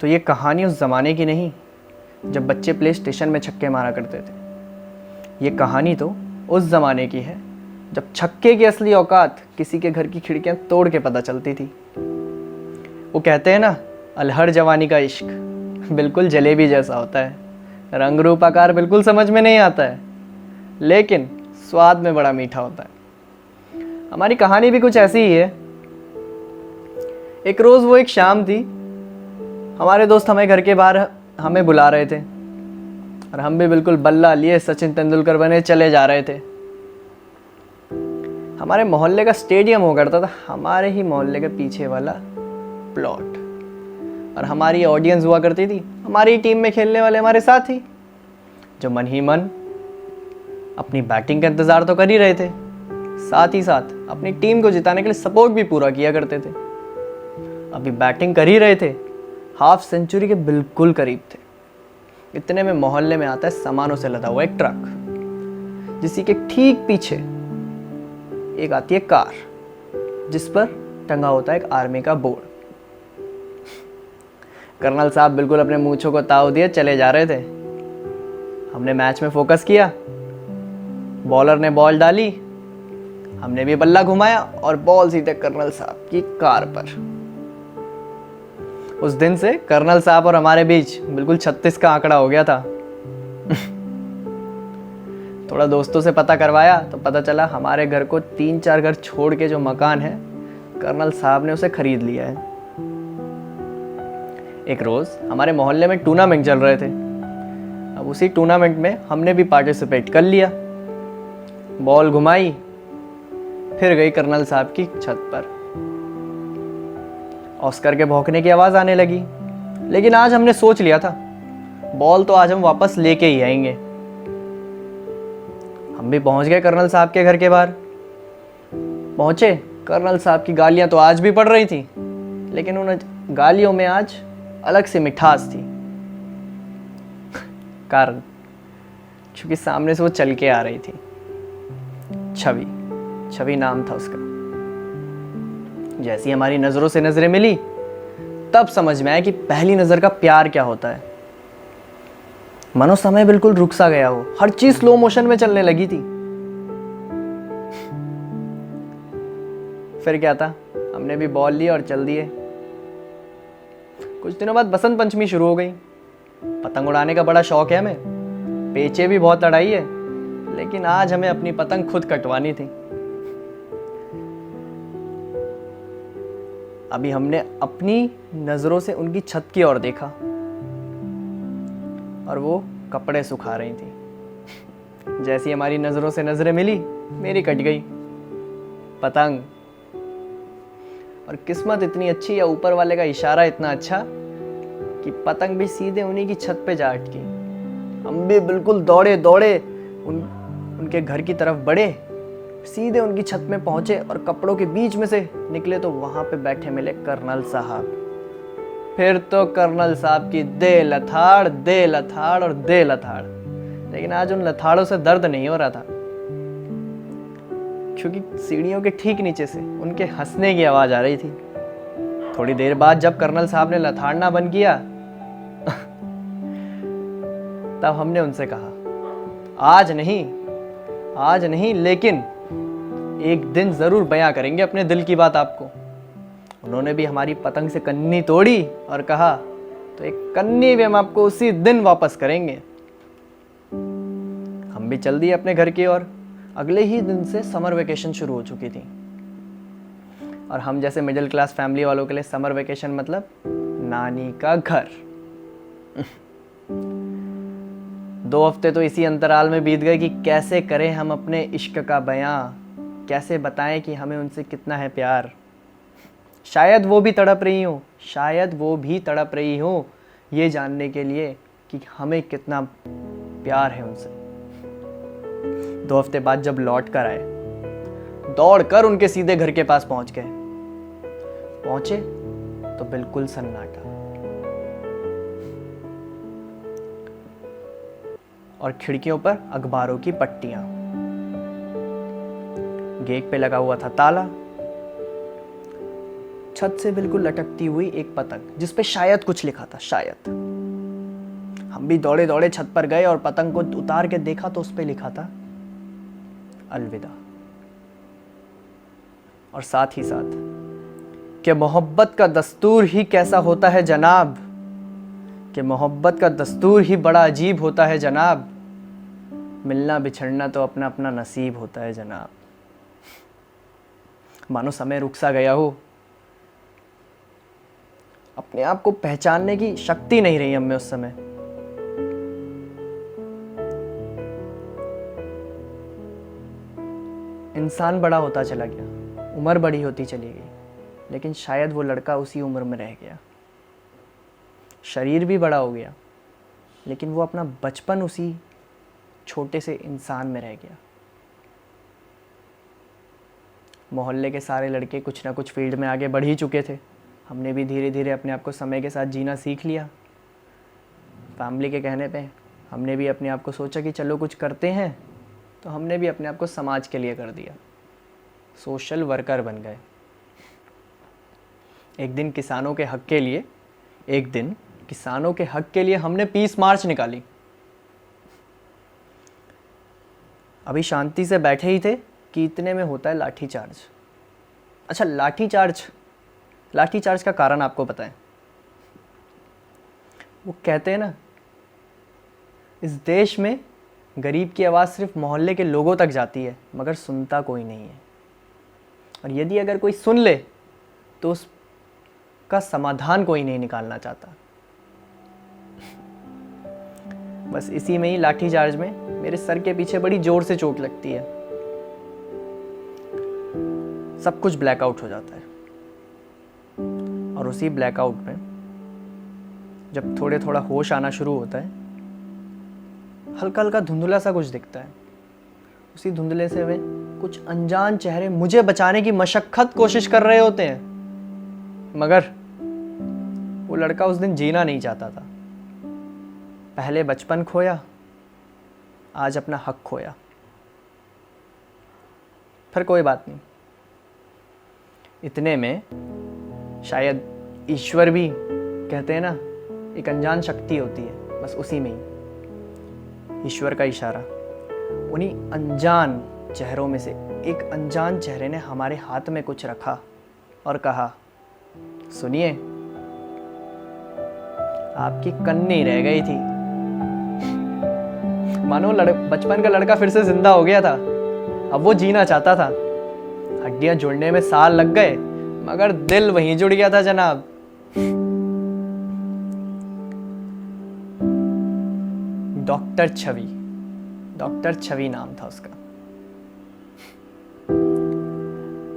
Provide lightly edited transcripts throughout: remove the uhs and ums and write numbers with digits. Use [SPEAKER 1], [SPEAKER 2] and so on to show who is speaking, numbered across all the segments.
[SPEAKER 1] तो ये कहानी उस ज़माने की नहीं जब बच्चे प्ले स्टेशन में छक्के मारा करते थे। ये कहानी तो उस ज़माने की है जब छक्के की असली औकात किसी के घर की खिड़कियां तोड़ के पता चलती थी। वो कहते हैं ना, अलहड़ जवानी का इश्क बिल्कुल जलेबी जैसा होता है, रंग रूप आकार बिल्कुल समझ में नहीं आता है, लेकिन स्वाद में बड़ा मीठा होता है। हमारी कहानी भी कुछ ऐसी ही है। एक रोज़ वो एक शाम थी, हमारे दोस्त हमें घर के बाहर हमें बुला रहे थे और हम भी बिल्कुल बल्ला लिए सचिन तेंदुलकर बने चले जा रहे थे। हमारे मोहल्ले का स्टेडियम हो करता था हमारे ही मोहल्ले के पीछे वाला प्लॉट, और हमारी ऑडियंस हुआ करती थी हमारी टीम में खेलने वाले हमारे साथी, जो मन ही मन अपनी बैटिंग का इंतज़ार तो कर ही रहे थे, साथ ही साथ अपनी टीम को जिताने के लिए सपोर्ट भी पूरा किया करते थे। अभी बैटिंग कर ही रहे थे, हाफ सेंचुरी के बिल्कुल करीब थे। इतने में मोहल्ले में आता है सामानों से लदा हुआ एक ट्रक, जिसी के ठीक पीछे एक आती है कार जिस पर टंगा होता है एक आर्मी का बोर्ड। कर्नल साहब बिल्कुल अपने मूंछों को ताव दिए चले जा रहे थे। हमने मैच में फोकस किया, बॉलर ने बॉल डाली, हमने भी बल्ला घुमाया और बॉल सीधे कर्नल साहब की कार पर। उस दिन से कर्नल साहब और हमारे बीच बिल्कुल 36 का आंकड़ा हो गया था। थोड़ा दोस्तों से पता करवाया तो पता चला हमारे घर को 3-4 घर छोड़ के जो मकान है कर्नल साहब ने उसे खरीद लिया है। एक रोज हमारे मोहल्ले में टूर्नामेंट चल रहे थे। अब उसी टूर्नामेंट में हमने भी पार्टिसिपेट कर लिया। बॉल घुमाई, फिर गई कर्नल साहब की छत पर। ऑस्कर के भौंकने की आवाज आने लगी, लेकिन आज हमने सोच लिया था बॉल तो आज हम वापस लेके ही आएंगे। हम भी पहुंच गए कर्नल साहब के घर के बाहर। पहुंचे, कर्नल साहब की गालियां तो आज भी पड़ रही थी, लेकिन उन गालियों में आज अलग से मिठास थी। कारण क्योंकि सामने से वो चल के आ रही थी। छवि नाम था उसका। जैसी हमारी नजरों से नजरें मिली तब समझ में आया कि पहली नजर का प्यार क्या होता है। मानो समय बिल्कुल रुक सा गया हो, हर चीज स्लो मोशन में चलने लगी थी। फिर क्या था, हमने भी बॉल ली और चल दिए। कुछ दिनों बाद बसंत पंचमी शुरू हो गई। पतंग उड़ाने का बड़ा शौक है हमें, पेचे भी बहुत अड़ाई है, लेकिन आज हमें अपनी पतंग खुद कटवानी थी। अभी हमने अपनी नजरों से उनकी छत की ओर देखा और वो कपड़े सुखा रही थी। जैसी हमारी नजरों से नजरें मिली, मेरी कट गई पतंग। और किस्मत इतनी अच्छी या ऊपर वाले का इशारा इतना अच्छा कि पतंग भी सीधे उन्हीं की छत पे जा अटकी। हम भी बिल्कुल दौड़े उनके घर की तरफ बढ़े, सीधे उनकी छत में पहुंचे और कपड़ों के बीच में से निकले तो वहां पे बैठे मिले कर्नल साहब। फिर तो कर्नल साहब की दे लथाड़ और दे लथाड़। लेकिन आज उन लथाड़ों से दर्द नहीं हो रहा था, क्योंकि सीढ़ियों के ठीक नीचे से उनके हंसने की आवाज आ रही थी। थोड़ी देर बाद जब कर्नल साहब ने लथाड़ना बंद किया तब हमने उनसे कहा, आज नहीं लेकिन एक दिन जरूर बयां करेंगे अपने दिल की बात आपको। उन्होंने भी हमारी पतंग से कन्नी तोड़ी और कहा, तो एक कन्नी भी हम आपको उसी दिन वापस करेंगे। हम भी चल दिए अपने घर की ओर। अगले ही दिन से समर वेकेशन शुरू हो चुकी थी, और हम जैसे मिडिल क्लास फैमिली वालों के लिए समर वेकेशन मतलब नानी का घर। 2 हफ्ते तो इसी अंतराल में बीत गए कि कैसे करें हम अपने इश्क का बयां, कैसे बताएं कि हमें उनसे कितना है प्यार। शायद वो भी तड़प रही हो ये जानने के लिए कि हमें कितना प्यार है उनसे। 2 हफ्ते बाद जब लौट कर आए, दौड़कर उनके सीधे घर के पास पहुंचे तो बिल्कुल सन्नाटा, और खिड़कियों पर अखबारों की पट्टियां। गेट पे लगा हुआ था ताला। छत से बिल्कुल लटकती हुई एक पतंग जिस पे शायद कुछ लिखा था, शायद। हम भी दौड़े दौड़े छत पर गए और पतंग को उतार के देखा तो उस पे लिखा था अलविदा। और साथ ही साथ कि मोहब्बत का दस्तूर ही कैसा होता है जनाब, कि मोहब्बत का दस्तूर ही बड़ा अजीब होता है जनाब, मिलना बिछड़ना तो अपना अपना नसीब होता है जनाब। मानो समय रुक सा गया हो, अपने आप को पहचानने की शक्ति नहीं रही हमें उस समय। इंसान बड़ा होता चला गया, उम्र बड़ी होती चली गई, लेकिन शायद वो लड़का उसी उम्र में रह गया। शरीर भी बड़ा हो गया, लेकिन वो अपना बचपन उसी छोटे से इंसान में रह गया। मोहल्ले के सारे लड़के कुछ ना कुछ फील्ड में आगे बढ़ ही चुके थे। हमने भी धीरे धीरे अपने आप को समय के साथ जीना सीख लिया। फैमिली के कहने पे हमने भी अपने आप को सोचा कि चलो कुछ करते हैं, तो हमने भी अपने आप को समाज के लिए कर दिया, सोशल वर्कर बन गए। एक दिन किसानों के हक के लिए हमने पीस मार्च निकाली। अभी शांति से बैठे ही थे कि इतने में होता है लाठीचार्ज। अच्छा, लाठीचार्ज का कारण आपको पता है? वो कहते हैं ना, इस देश में गरीब की आवाज़ सिर्फ मोहल्ले के लोगों तक जाती है, मगर सुनता कोई नहीं है। और यदि अगर कोई सुन ले तो उसका समाधान कोई नहीं निकालना चाहता। बस इसी में ही, लाठीचार्ज में, मेरे सर के पीछे बड़ी जोर से चोट लगती है। सब कुछ ब्लैकआउट हो जाता है। और उसी ब्लैकआउट में जब थोड़ा होश आना शुरू होता है, हल्का हल्का धुंधला सा कुछ दिखता है। उसी धुंधले से में कुछ अनजान चेहरे मुझे बचाने की मशक्कत कोशिश कर रहे होते हैं, मगर वो लड़का उस दिन जीना नहीं चाहता था। पहले बचपन खोया, आज अपना हक खोया। फिर कोई बात नहीं, इतने में शायद ईश्वर भी, कहते हैं ना, एक अनजान शक्ति होती है, बस उसी में ही ईश्वर का इशारा। उन्हीं अनजान चेहरों में से एक अनजान चेहरे ने हमारे हाथ में कुछ रखा और कहा, सुनिए, आपकी कन्नी रह गई थी। मानो बचपन का लड़का फिर से जिंदा हो गया था। अब वो जीना चाहता था। हड्डियां जुड़ने में साल लग गए, मगर दिल वहीं जुड़ गया था जनाब। डॉक्टर छवि नाम था उसका।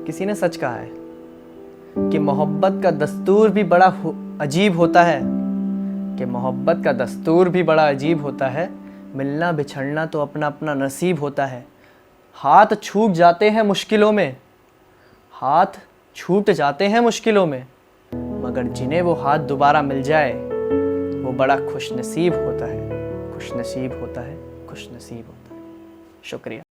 [SPEAKER 1] किसी ने सच कहा है कि मोहब्बत का दस्तूर भी बड़ा अजीब होता है, कि मोहब्बत का दस्तूर भी बड़ा अजीब होता है, मिलना बिछड़ना तो अपना अपना नसीब होता है। हाथ छूट जाते हैं मुश्किलों में, हाथ छूट जाते हैं मुश्किलों में, मगर जिन्हें वो हाथ दोबारा मिल जाए वो बड़ा खुशनसीब होता है, खुशनसीब होता है, खुशनसीब होता है। शुक्रिया।